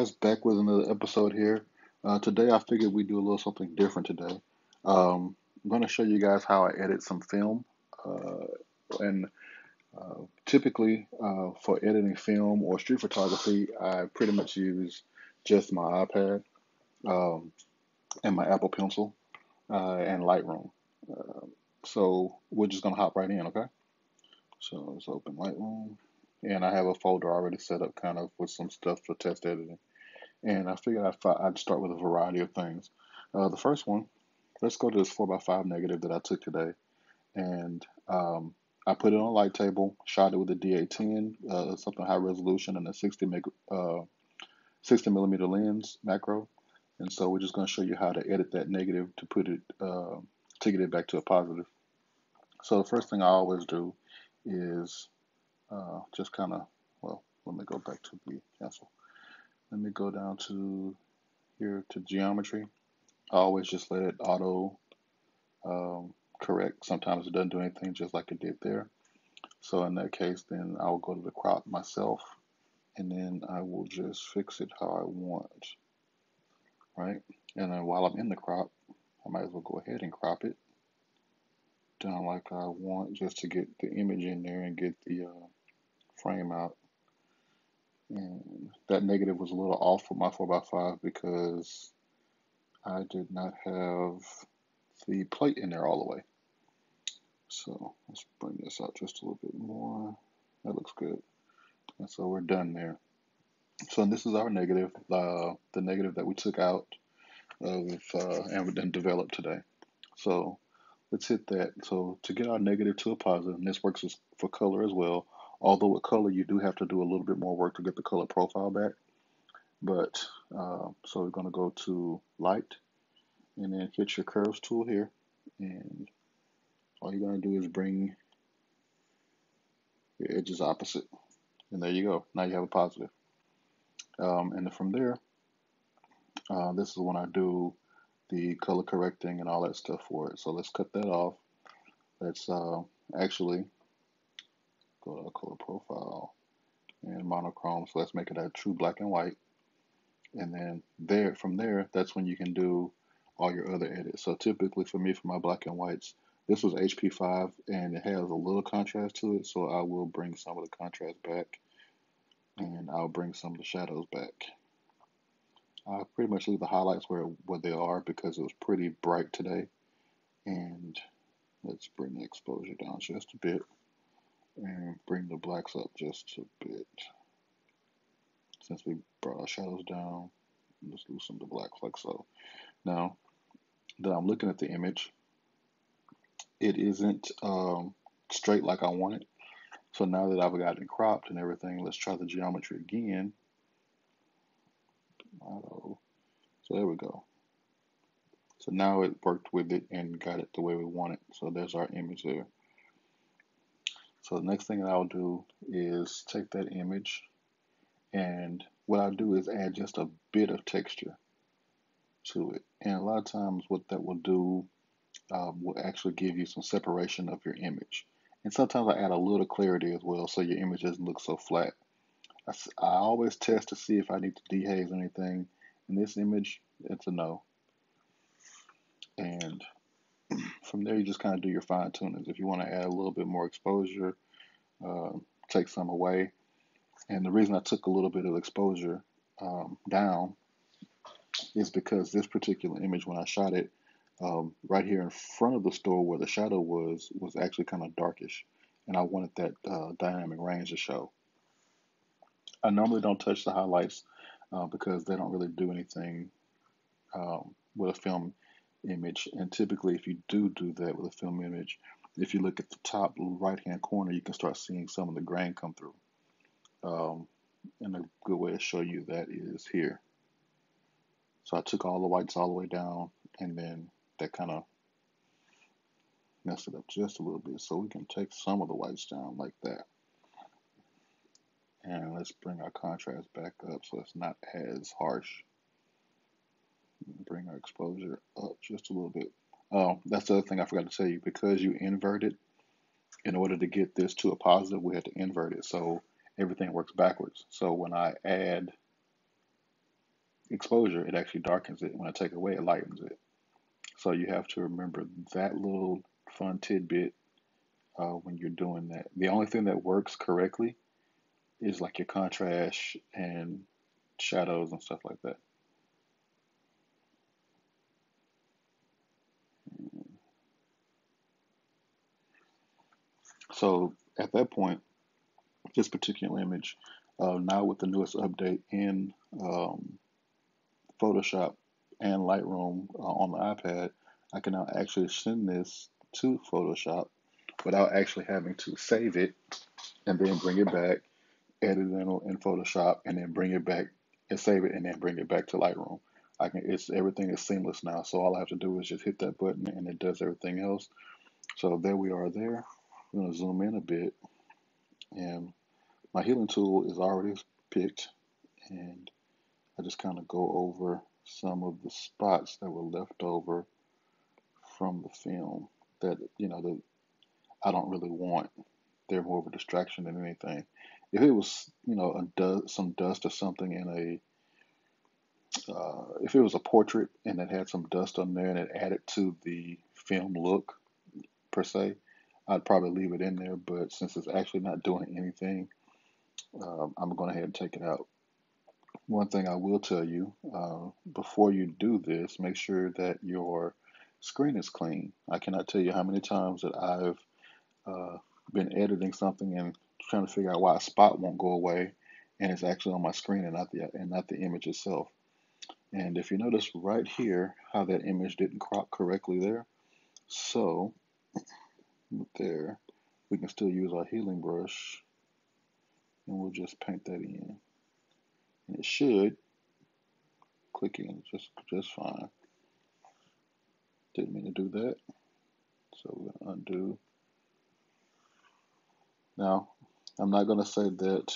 guys, back with another episode here. Today I figured we'd do a little something different today. I'm going to show you guys how I edit some film. And Typically, for editing film or street photography, I pretty much use just my iPad um, and my Apple Pencil and Lightroom. Uh, so we're just going to hop right in, okay? So let's open Lightroom. And I have a folder already set up kind of with some stuff for test editing. And I figured I'd start with a variety of things. The first one, let's go to this 4x5 negative that I took today. And I put it on a light table, shot it with a D810, something high resolution, and a 60 millimeter lens macro. And so we're just going to show you how to edit that negative to put it, to get it back to a positive. So the first thing I always do is just kind of, well, let me go back to the cancel. Let me go down to here to geometry. I always just let it auto correct. Sometimes it doesn't do anything just like it did there. So in that case, then I'll go to the crop myself and then I will just fix it how I want, right? And then while I'm in the crop, I might as well go ahead and crop it down like I want just to get the image in there and get the frame out. And that negative was a little off with my 4x5 because I did not have the plate in there all the way. So let's bring this out just a little bit more. That looks good. And so we're done there. So this is our negative, the negative that we took out of and then developed today. So let's hit that. So to get our negative to a positive, and this works for color as well. Although with color you do have to do a little bit more work to get the color profile back. But so we're going to go to light and then hit your curves tool here, and all you're going to do is bring your edges opposite, and there you go. Now you have a positive. And then from there, this is when I do the color correcting and all that stuff for it. So let's cut that off. Let's actually go to color profile and monochrome. So let's make it a true black and white. And then from there, that's when you can do all your other edits. So typically for me, for my black and whites, this was HP5 and it has a little contrast to it. So I will bring some of the contrast back and I'll bring some of the shadows back. I pretty much leave the highlights where they are because it was pretty bright today. And let's bring the exposure down just a bit and bring the blacks up just a bit. Since we brought our shadows down, let's loosen the blacks like so. Now that I'm looking at the image, it isn't straight like I want it. So now that I've got it cropped and everything, let's try the geometry again. So there we go. So now it worked with it and got it the way we want it. So there's our image there. So the next thing that I'll do is take that image, and what I'll do is add just a bit of texture to it. And a lot of times what that will do will actually give you some separation of your image. And sometimes I add a little clarity as well so your image doesn't look so flat. I always test to see if I need to dehaze anything. In this image, it's a no. And from there, you just kind of do your fine tunings. If you want to add a little bit more exposure, take some away. And the reason I took a little bit of exposure down is because this particular image, when I shot it, right here in front of the store where the shadow was actually kind of darkish. And I wanted that dynamic range to show. I normally don't touch the highlights because they don't really do anything with a film image. And typically, if you do that with a film image, if you look at the top right-hand corner, you can start seeing some of the grain come through. And a good way to show you that is here. So I took all the whites all the way down, and then that kind of messed it up just a little bit. So we can take some of the whites down like that. And let's bring our contrast back up so it's not as harsh. Bring our exposure up just a little bit. Oh, that's the other thing I forgot to tell you. Because you invert it, in order to get this to a positive, we had to invert it. So everything works backwards. So when I add exposure, it actually darkens it. When I take it away, it lightens it. So you have to remember that little fun tidbit when you're doing that. The only thing that works correctly is like your contrast and shadows and stuff like that. So at that point, this particular image, now with the newest update in Photoshop and Lightroom on the iPad, I can now actually send this to Photoshop without actually having to save it and then bring it back, edit it in Photoshop, and then bring it back and save it and then bring it back to Lightroom. I can it's everything is seamless now. So all I have to do is just hit that button and it does everything else. So there we are there. I'm gonna zoom in a bit and my healing tool is already picked and I just kind of go over some of the spots that were left over from the film that that I don't really want. They're more of a distraction than anything. If it was some dust or something in if it was a portrait and it had some dust on there and it added to the film look per se, I'd probably leave it in there. But since it's actually not doing anything, I'm going to ahead and take it out. One thing I will tell you, before you do this, make sure that your screen is clean. I cannot tell you how many times that I've uh, been editing something and trying to figure out why a spot won't go away, and it's actually on my screen and not the image itself. And if you notice right here how that image didn't crop correctly there, so there we can still use our healing brush and we'll just paint that in. And it should click in just fine. Didn't mean to do that. So we're gonna undo. Now, I'm not gonna say that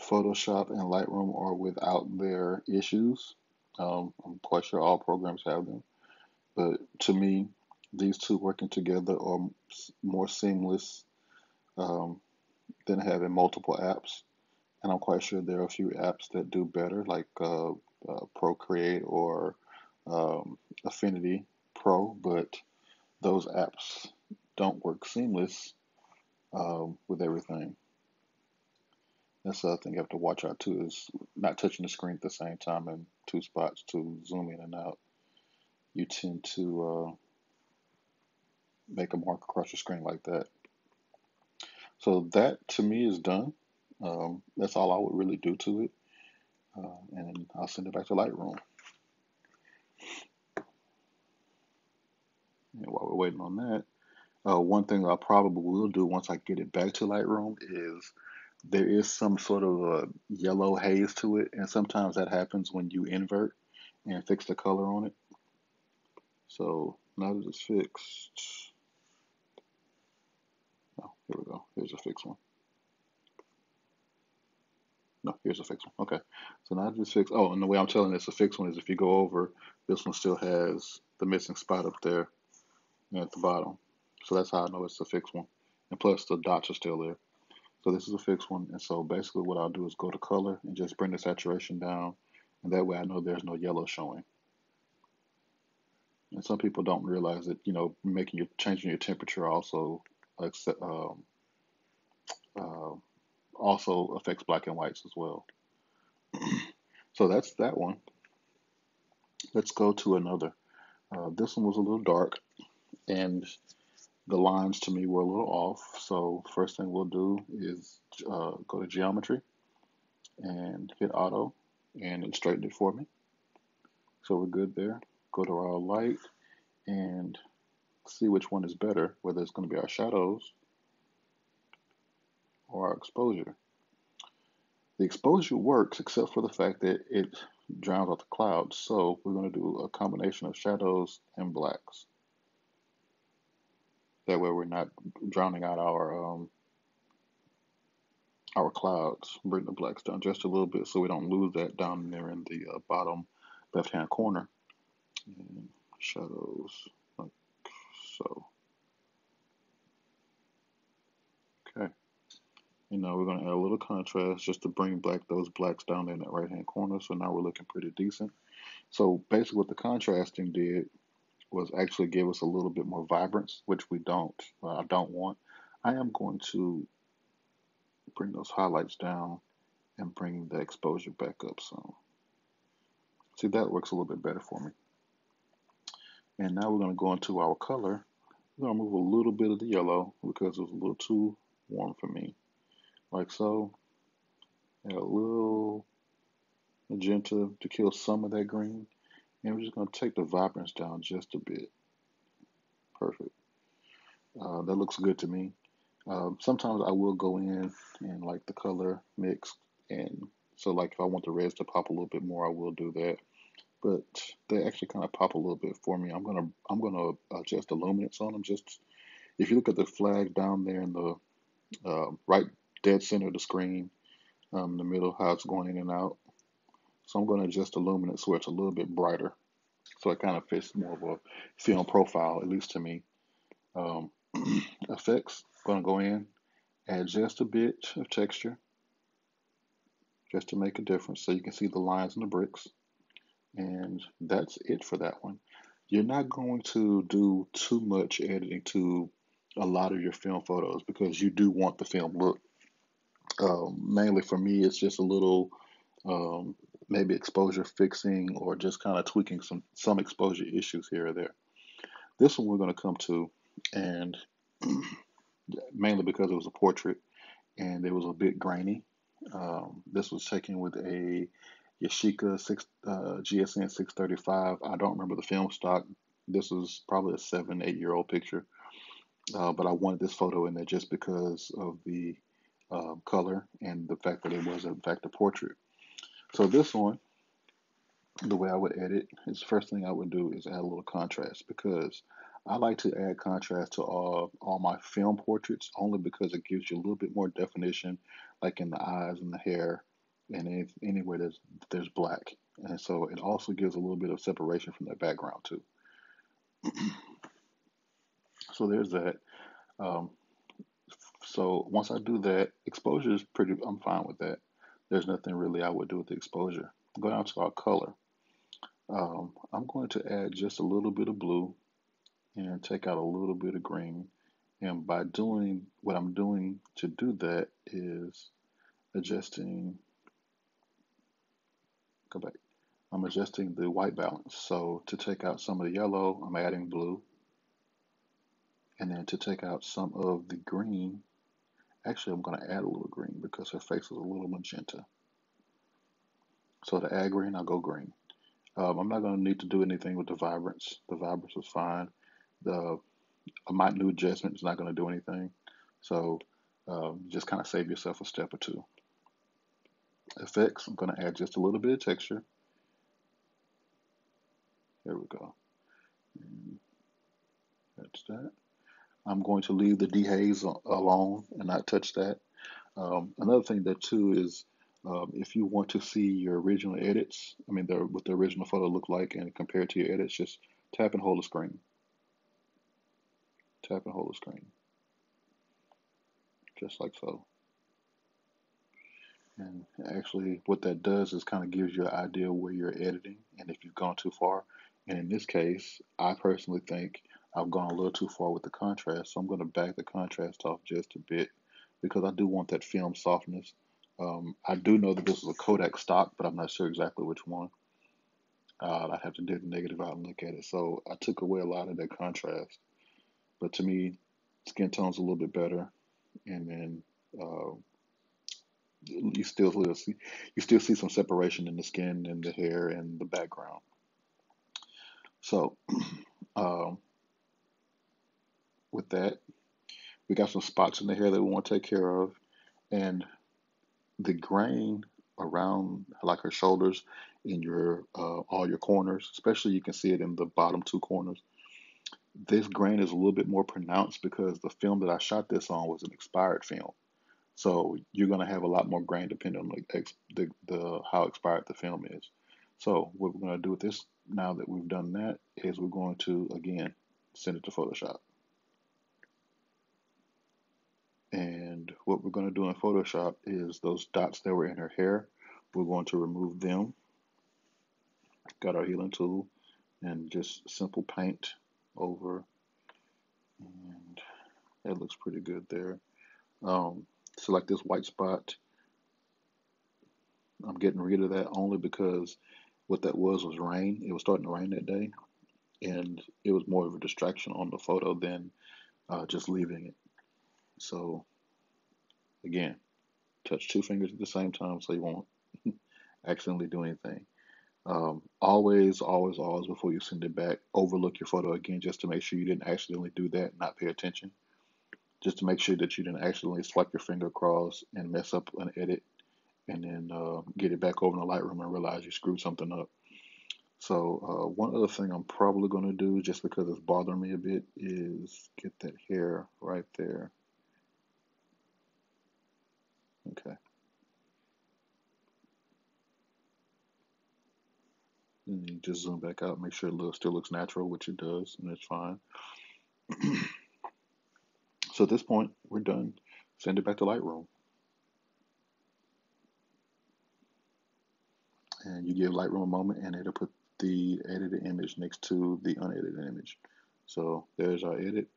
Photoshop and Lightroom are without their issues. I'm quite sure all programs have them. But to me, these two working together are more seamless um, than having multiple apps. And I'm quite sure there are a few apps that do better, like Procreate or Affinity Pro, but those apps don't work seamless with everything. That's the other thing you have to watch out too is not touching the screen at the same time in two spots to zoom in and out. You tend to make a mark across your screen like that. So that to me is done. That's all I would really do to it. And I'll send it back to Lightroom. And while we're waiting on that, one thing I probably will do once I get it back to Lightroom is there is some sort of a yellow haze to it, and sometimes that happens when you invert and fix the color on it. So now that it's fixed, oh, here we go. Here's a fixed one. No, here's a fixed one. Okay. So now that it's fixed. Oh, and the way I'm telling this a fixed one is if you go over, this one still has the missing spot up there at the bottom. So that's how I know it's a fixed one. And plus the dots are still there. So this is a fixed one. And so basically what I'll do is go to color and just bring the saturation down. And that way I know there's no yellow showing. And some people don't realize that, changing your temperature uh, also affects black and whites as well. So that's that one. Let's go to another. This one was a little dark and the lines to me were a little off. So first thing we'll do is go to geometry and hit auto and it straightened it for me. So we're good there. Go to our light and see which one is better, whether it's going to be our shadows or our exposure. The exposure works except for the fact that it drowns out the clouds. So we're going to do a combination of shadows and blacks. That way we're not drowning out our clouds. Bring the blacks down just a little bit so we don't lose that down there in the bottom left hand corner. And shadows like so. Okay. And now we're going to add a little contrast just to bring back those blacks down there in that right hand corner. So now we're looking pretty decent. So basically what the contrasting did was actually give us a little bit more vibrance, which I don't want. I am going to bring those highlights down and bring the exposure back up some. See, that works a little bit better for me. And now we're going to go into our color. We're going to move a little bit of the yellow because it was a little too warm for me. Like so. Add a little magenta to kill some of that green. And we're just going to take the vibrance down just a bit. Perfect. That looks good to me. Sometimes I will go in and like the color mix, and so like if I want the reds to pop a little bit more, I will do that. But they actually kind of pop a little bit for me. I'm gonna adjust the luminance on them. Just if you look at the flag down there in the right dead center of the screen, the middle, how it's going in and out. So I'm going to adjust the luminance where it's a little bit brighter, so it kind of fits more of a film profile, at least to me. Um, Effects, going to go in, add just a bit of texture, just to make a difference, so you can see the lines and the bricks. And that's it for that one. You're not going to do too much editing to a lot of your film photos because you do want the film look. Mainly for me, it's just a little um, maybe exposure fixing or just kind of tweaking some exposure issues here or there. This one we're going to come to, and mainly because it was a portrait and it was a bit grainy. This was taken with a Yashica GSN 635. I don't remember the film stock. This was probably a 7, 8 year old picture, but I wanted this photo in there just because of the color and the fact that it was in fact a portrait. So this one, the way I would edit is the first thing I would do is add a little contrast because I like to add contrast to all my film portraits only because it gives you a little bit more definition, like in the eyes and the hair, and anywhere there's black, and so it also gives a little bit of separation from that background too. So there's that. Um, so once I do that, exposure is pretty. I'm fine with that. There's nothing really I would do with the exposure. Go down to our color. I'm going to add just a little bit of blue and take out a little bit of green. And by doing what I'm doing to do that is adjusting, go back. I'm adjusting the white balance. So to take out some of the yellow, I'm adding blue. And then to take out some of the green, actually I'm going to add a little green because her face is a little magenta. So to add green, I'll go green. I'm not going to need to do anything with the vibrance. The vibrance is fine. The A minute adjustment is not going to do anything. So just kind of save yourself a step or two. Effects, I'm going to add just a little bit of texture. There we go. And that's that. I'm going to leave the dehaze alone and not touch that. Another thing that too is if you want to see your original edits, I mean what the original photo looked like and compare it to your edits, just tap and hold the screen. Tap and hold the screen. Just like so. And actually, what that does is kind of gives you an idea where you're editing and if you've gone too far. And in this case, I personally think I've gone a little too far with the contrast. So I'm going to back the contrast off just a bit because I do want that film softness. I do know that this is a Kodak stock, but I'm not sure exactly which one. I'd have to dig the negative out and look at it. So I took away a lot of that contrast. But to me, skin tone's a little bit better. And then uh, you still see some separation in the skin and the hair and the background. So um, with that, we got some spots in the hair that we want to take care of, and the grain around like her shoulders in your all your corners, especially you can see it in the bottom two corners. This grain is a little bit more pronounced because the film that I shot this on was an expired film. So you're going to have a lot more grain depending on the how expired the film is. So what we're going to do with this now that we've done that is we're going to again send it to Photoshop. And what we're going to do in Photoshop is those dots that were in her hair, we're going to remove them. Got our healing tool and just simple paint over, and that looks pretty good there. Select this white spot. I'm getting rid of that only because what that was rain. It was starting to rain that day, and it was more of a distraction on the photo than just leaving it. So again, touch two fingers at the same time so you won't accidentally do anything. Always, before you send it back, overlook your photo again just to make sure you didn't accidentally do that, not pay attention. Just to make sure that you didn't accidentally swipe your finger across and mess up an edit and then get it back over in the Lightroom and realize you screwed something up. So one other thing I'm probably going to do, just because it's bothering me a bit, is get that hair right there. Okay. And you just zoom back out, make sure it still looks natural, which it does, and it's fine. So at this point, we're done. Send it back to Lightroom. And you give Lightroom a moment, and it'll put the edited image next to the unedited image. So there's our edit,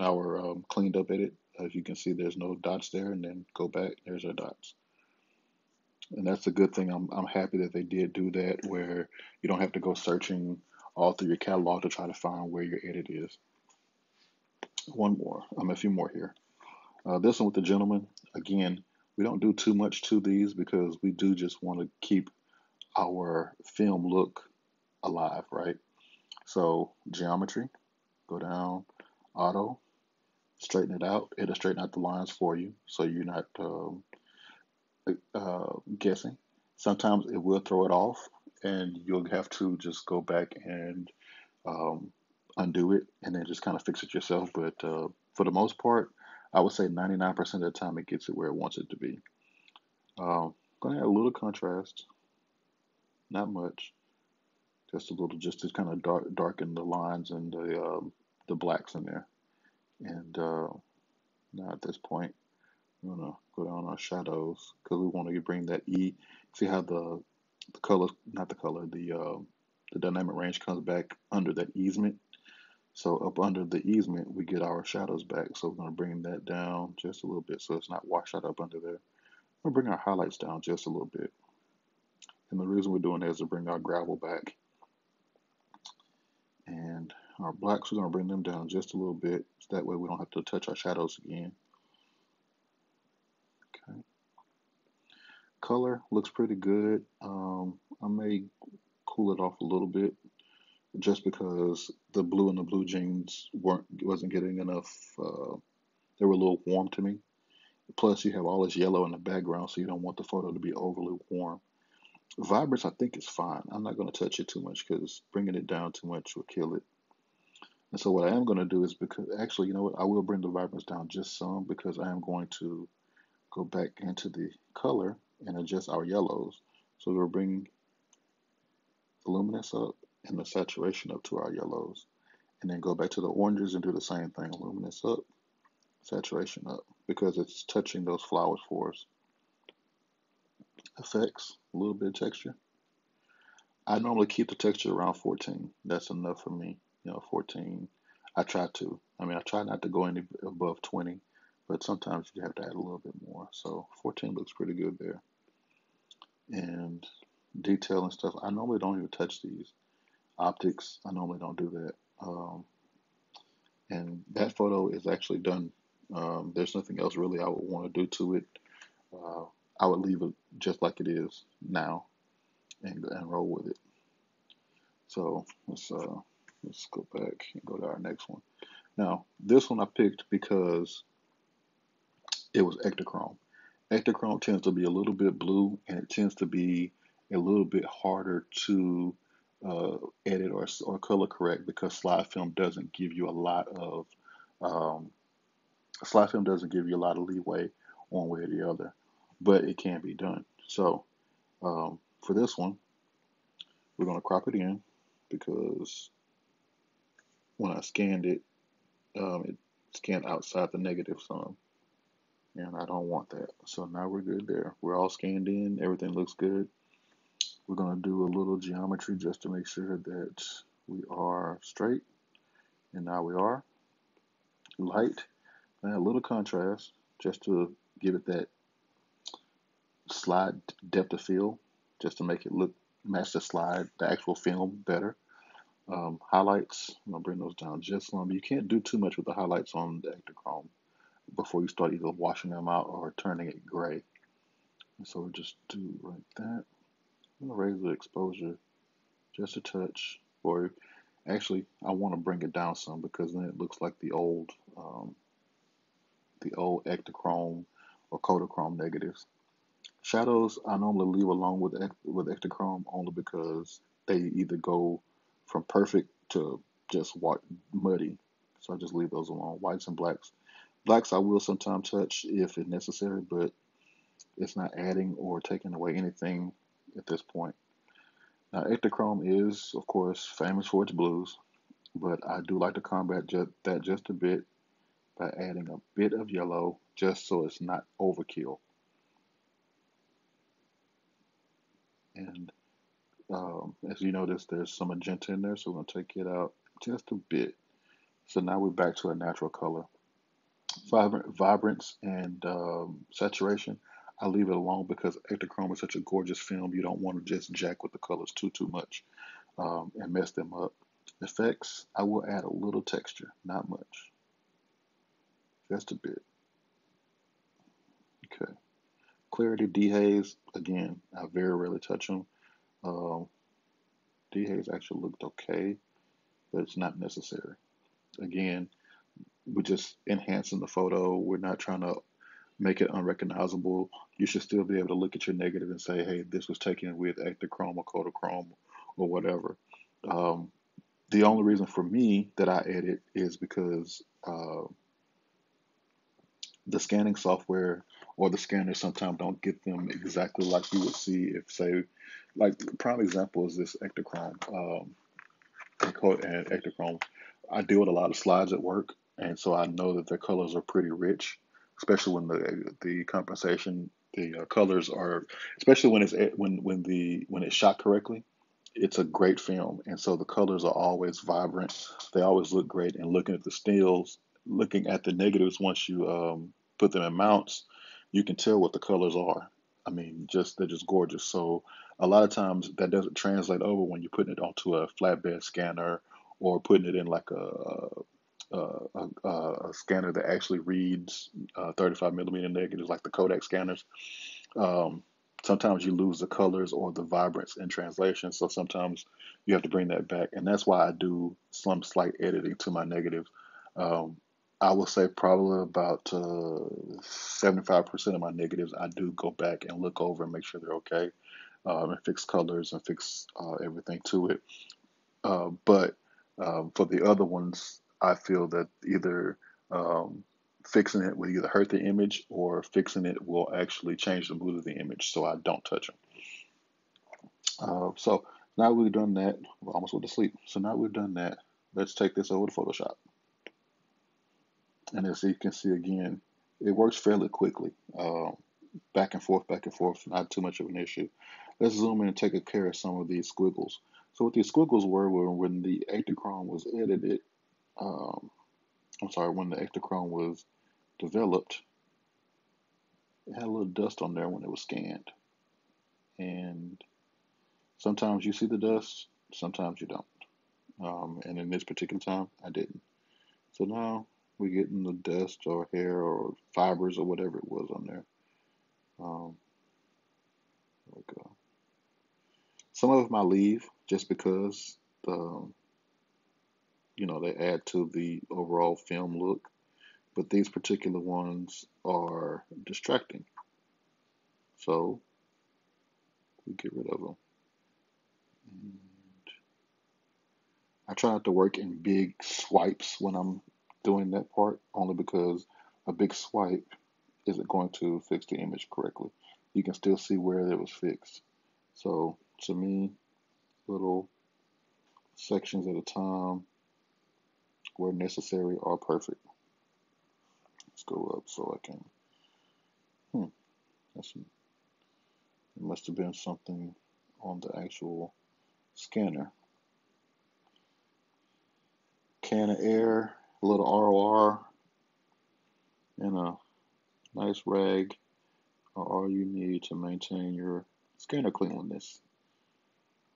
our cleaned up edit. As you can see, there's no dots there, and then go back, there's our dots. And that's a good thing. I'm happy that they did do that, where you don't have to go searching all through your catalog to try to find where your edit is. One more, a few more here. This one with the gentleman. Again, we don't do too much to these because we do just want to keep our film look alive, right? So geometry, go down, auto, straighten it out. It'll straighten out the lines for you, so you're not guessing. Sometimes it will throw it off, and you'll have to just go back and um, undo it, and then just kind of fix it yourself. But for the most part, I would say 99% of the time it gets it where it wants it to be. Gonna add a little contrast, not much, just a little, just to kind of darken the lines and the blacks in there. And now at this point, we're gonna go down our shadows because we want to bring that E. See how the color, not the color, the dynamic range comes back under that easement. So up under the easement, we get our shadows back. So we're gonna bring that down just a little bit so it's not washed out up under there. We'll bring our highlights down just a little bit. And the reason we're doing that is to bring our gravel back. And our blacks, we're going to bring them down just a little bit. So that way we don't have to touch our shadows again. Okay. Color looks pretty good. I may cool it off a little bit just because the blue and the blue jeans wasn't getting enough. They were a little warm to me. Plus, you have all this yellow in the background, so you don't want the photo to be overly warm. Vibrance, I think, is fine. I'm not going to touch it too much because bringing it down too much will kill it. And so what I am going to do is, because actually, you know what, I will bring the vibrance down just some because I am going to go back into the color and adjust our yellows. So we'll bring the luminance up and the saturation up to our yellows. And then go back to the oranges and do the same thing. Luminance up, saturation up, because it's touching those flowers for us. Effects, a little bit of texture. I normally keep the texture around 14. That's enough for me. 14. I try to. I mean, I try not to go any above 20, but sometimes you have to add a little bit more. So 14 looks pretty good there. And detail and stuff, I normally don't even touch these. Optics, I normally don't do that. And that photo is actually done. There's nothing else really I would want to do to it. Uh, I would leave it just like it is now and roll with it. So let's go back and go to our next one. Now, this one I picked because it was ectochrome. Ectochrome tends to be a little bit blue, and it tends to be a little bit harder to uh, edit or color correct because um, slide film doesn't give you a lot of leeway one way or the other, but it can be done. So for this one, we're going to crop it in because when I scanned it, it scanned outside the negative some. and I don't want that. So now we're good there. We're all scanned in. Everything looks good. We're going to do a little geometry just to make sure that we are straight. And now we are. Light and a little contrast just to give it that slide depth of field, just to make it look match the slide, the actual film better. Highlights, I'm gonna bring those down just a little bit. You can't do too much with the highlights on the Ektachrome before you start either washing them out or turning it gray. And so we'll just do like that. I'm gonna raise the exposure just a touch. Or actually, I want to bring it down some because then it looks like the old Ektachrome or Kodachrome negatives. Shadows I normally leave alone with Ektachrome only because they either go from perfect to just white muddy. So I just leave those alone. Whites and blacks. Blacks I will sometimes touch if it's necessary, but it's not adding or taking away anything at this point. Now Ektachrome is, of course, famous for its blues, but I do like to combat that just a bit by adding a bit of yellow just so it's not overkill. And as you notice, there's some magenta in there, so we're going to take it out just a bit. So now we're back to a natural color. Vibrance and saturation, I leave it alone because Ektachrome is such a gorgeous film. You don't want to just jack with the colors too much and mess them up. Effects, I will add a little texture, not much, just a bit. Okay. Clarity, dehaze, again, I very rarely touch them. Um, dehaze actually looked okay, but it's not necessary. Again, we're just enhancing the photo. We're not trying to make it unrecognizable. You should still be able to look at your negative and say, hey, this was taken with Ektachrome or Kodachrome or whatever. Um, the only reason for me that I edit is because the scanning software or the scanners sometimes don't get them exactly like you would see if, say, like prime example is this Ektachrome. And Ektachrome, I deal with a lot of slides at work, and so I know that their colors are pretty rich, especially when the compensation, the colors are, especially when when it's shot correctly. It's a great film, and so the colors are always vibrant. They always look great. And looking at the stills, looking at the negatives once you put them in mounts, you can tell what the colors are. I mean, just they're just gorgeous. So a lot of times that doesn't translate over when you're putting it onto a flatbed scanner or putting it in like a scanner that actually reads 35 millimeter negatives, like the Kodak scanners. Um, Sometimes you lose the colors or the vibrance in translation, so sometimes you have to bring that back, and that's why I do some slight editing to my negatives. Um, I will say probably about 75% of my negatives I do go back and look over and make sure they're okay, and fix colors and fix everything to it. But for the other ones, I feel that either um, fixing it will either hurt the image or fixing it will actually change the mood of the image, so I don't touch them. So now we've done that. We're almost went to sleep. So now we've done that. Let's take this over to Photoshop. And as you can see again, it works fairly quickly. Back and forth, not too much of an issue. Let's zoom in and take care of some of these squiggles. So what these squiggles were when the Ektachrome was edited, um, I'm sorry, when the Ektachrome was developed, it had a little dust on there when it was scanned. And sometimes you see the dust, sometimes you don't. And in this particular time, I didn't. So now we're getting the dust or hair or fibers or whatever it was on there. Um, there we go. Some of them I leave just because um, they add to the overall film look. But these particular ones are distracting, so we get rid of them. And I try not to work in big swipes when I'm doing that part, only because a big swipe isn't going to fix the image correctly. You can still see where it was fixed. So to me, little sections at a time where necessary are perfect. Let's go up so I can Hmm, that's, it must have been something on the actual scanner. Can of air, a little ROR, and a nice rag are all you need to maintain your scanner cleanliness.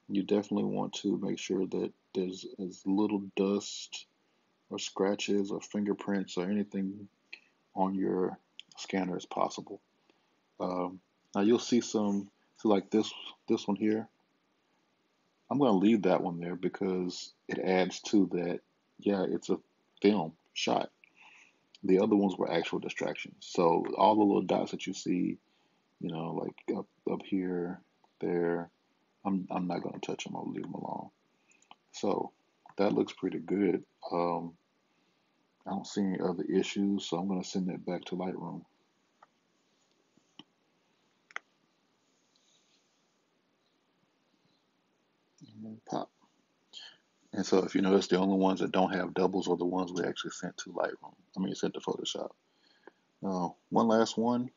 You definitely want to make sure that there's as little dust or scratches or fingerprints or anything on your scanner as possible. Um, Now you'll see some, so like this one here. I'm going to leave that one there because it adds to that. Yeah, it's a film shot. The other ones were actual distractions. So all the little dots that you see, like up here, there, I'm not going to touch them. I'll leave them alone. So that looks pretty good. Um, I don't see any other issues, so I'm going to send that back to Lightroom. And pop. And so if you notice, the only ones that don't have doubles are the ones we actually sent to Lightroom. I mean, sent to Photoshop. One last one,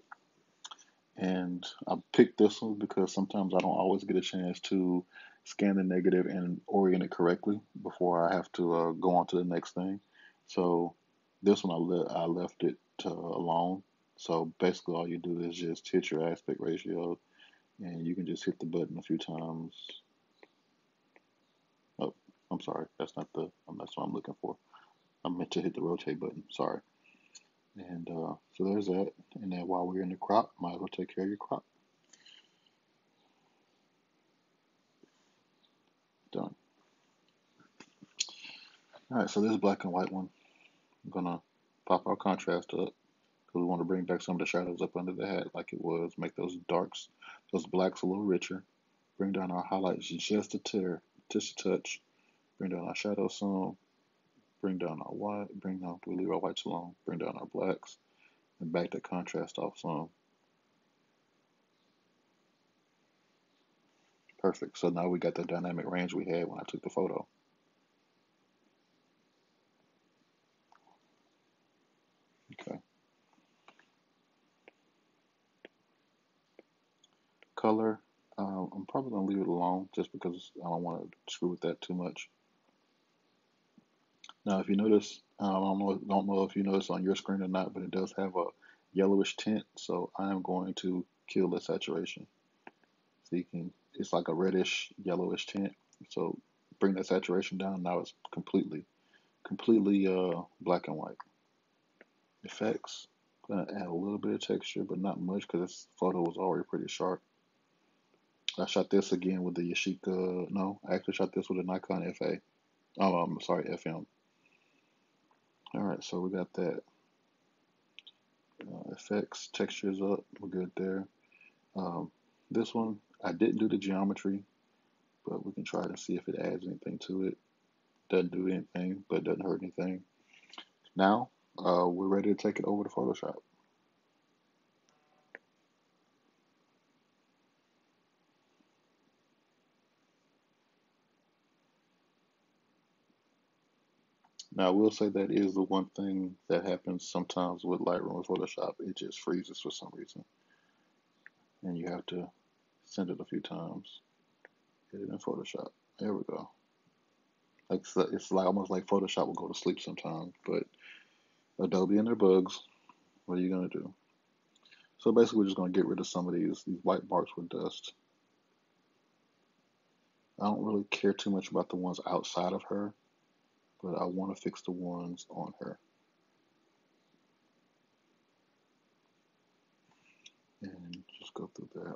and I picked this one because sometimes I don't always get a chance to scan the negative and orient it correctly before I have to go on to the next thing. So this one I left it alone. So basically, all you do is just hit your aspect ratio, and you can just hit the button a few times. Oh, I'm sorry, that's what I'm looking for. I meant to hit the rotate button. Sorry. And so there's that. And then while we're in the crop, might as well take care of your crop. Done. All right, so this black and white one, I'm gonna pop our contrast up because we want to bring back some of the shadows up under the hat like it was. Make those darks, those blacks a little richer. Bring down our highlights just a tear, just a touch. Bring down our shadows some. Bring down our white. We leave our whites alone. Bring down our blacks and back the contrast off some. Perfect. So now we got the dynamic range we had when I took the photo. Okay. Color. I'm probably gonna leave it alone just because I don't want to screw with that too much. Now, if you notice, I don't know if you notice on your screen or not, but it does have a yellowish tint. So I am going to kill the saturation. So it's like a reddish yellowish tint. So bring that saturation down. Now it's completely black and white. Effects. Gonna add a little bit of texture, but not much because this photo was already pretty sharp. I shot this again with the Yashica. No, I actually shot this with a Nikon FA. Oh, I'm sorry, FM. All right, so we got that. Effects, textures up. We're good there. Um, this one, I didn't do the geometry, but we can try to see if it adds anything to it. Doesn't do anything, but doesn't hurt anything. Now, we're ready to take it over to Photoshop. Now, I will say that is the one thing that happens sometimes with Lightroom or Photoshop. It just freezes for some reason, and you have to send it a few times. Hit it in Photoshop. There we go. Like it's like almost like Photoshop will go to sleep sometimes, but Adobe and their bugs. What are you gonna do? So basically, we're just gonna get rid of some of these white marks with dust. I don't really care too much about the ones outside of her, but I want to fix the ones on her. And just go through that.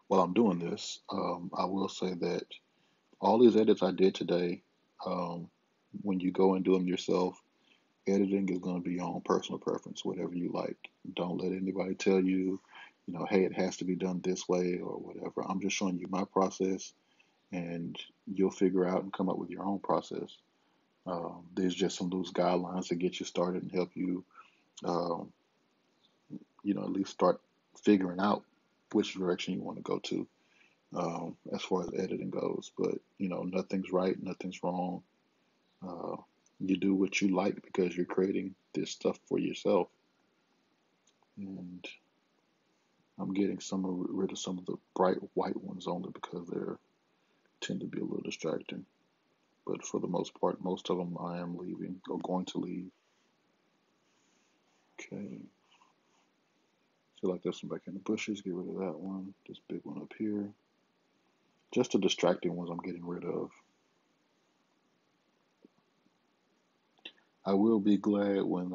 While I'm doing this, I will say that all these edits I did today, um, when you go and do them yourself, editing is going to be your own personal preference, whatever you like. Don't let anybody tell you, hey, it has to be done this way or whatever. I'm just showing you my process, and you'll figure out and come up with your own process. There's just some loose guidelines to get you started and help you, um, at least start figuring out which direction you want to go to, as far as editing goes. But nothing's right, nothing's wrong. You do what you like because you're creating this stuff for yourself. And I'm getting rid of some of the bright white ones only because they tend to be a little distracting. But for the most part, most of them I am leaving or going to leave. Okay. Feel like there's some back in the bushes. Get rid of that one. This big one up here. Just the distracting ones I'm getting rid of. I will be glad when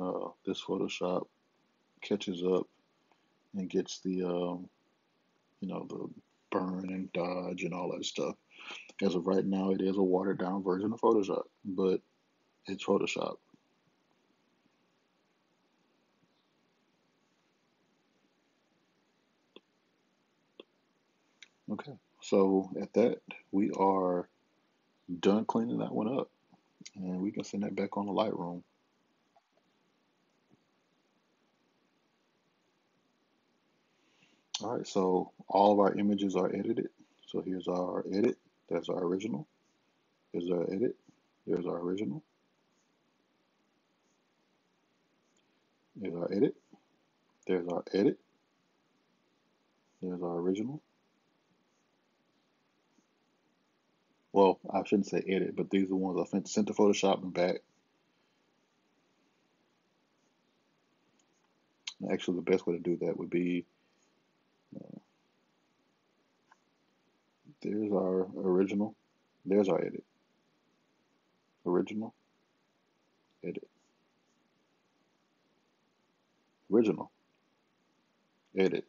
this Photoshop catches up and gets the burn and dodge and all that stuff. As of right now, it is a watered down version of Photoshop, but it's Photoshop. Okay, so at that, we are done cleaning that one up, and we can send that back on the Lightroom. All right, so all of our images are edited. So here's our edit. That's our original. Here's our edit. There's our original. There's our edit. There's our edit. There's our original. Well, I shouldn't say edit, but these are the ones I sent to Photoshop and back. Actually, the best way to do that would be there's our original. There's our edit. Original. Edit. Original. Edit.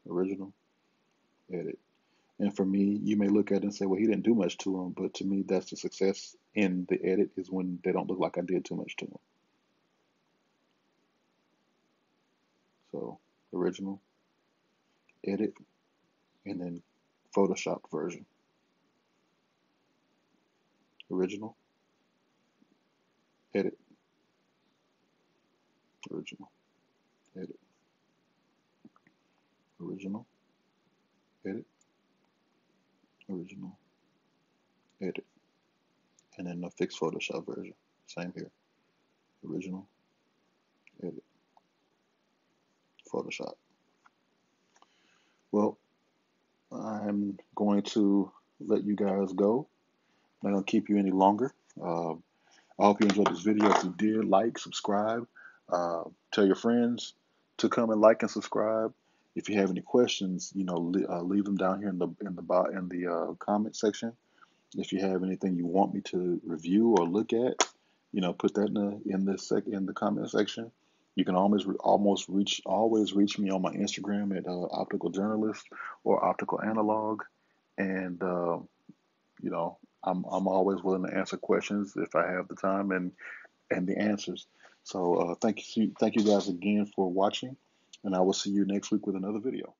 Original. Edit. And for me, you may look at it and say, well, he didn't do much to them. But to me, that's the success in the edit is when they don't look like I did too much to them. So, original, edit, and then Photoshop version. Original, edit, original, edit, original, edit, original, edit. And then the fixed Photoshop version. Same here. Original, edit, Photoshop. Well, I'm going to let you guys go. I'm not going to keep you any longer. I hope you enjoyed this video. If you did, like, subscribe, tell your friends to come and like and subscribe. If you have any questions, leave them down here in the comment section. If you have anything you want me to review or look at, put that in the comment section. You can always reach me on my Instagram at optical journalist or optical analog, and I'm always willing to answer questions if I have the time and the answers. So thank you guys again for watching, and I will see you next week with another video.